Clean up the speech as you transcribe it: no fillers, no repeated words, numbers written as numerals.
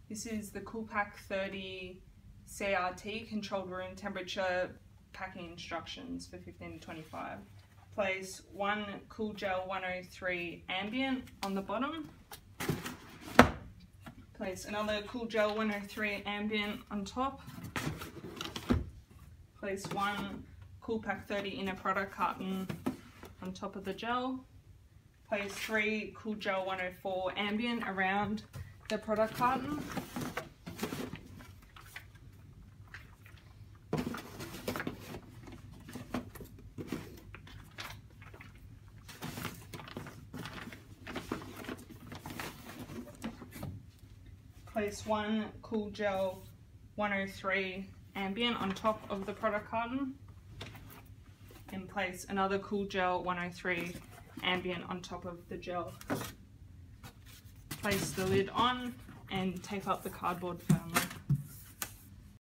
This is the CoolPac30 CRT, controlled room temperature packing instructions for 15 to 25. Place one Cool Gel 103 ambient on the bottom. Place another Cool Gel 103 ambient on top. Place one CoolPac30 inner product carton on top of the gel. Place 3 Cool Gel 104 ambient around the product carton. Place one Cool Gel 103 ambient on top of the product carton, and place another Cool Gel 103 ambient on top of the gel. Place the lid on and tape up the cardboard firmly.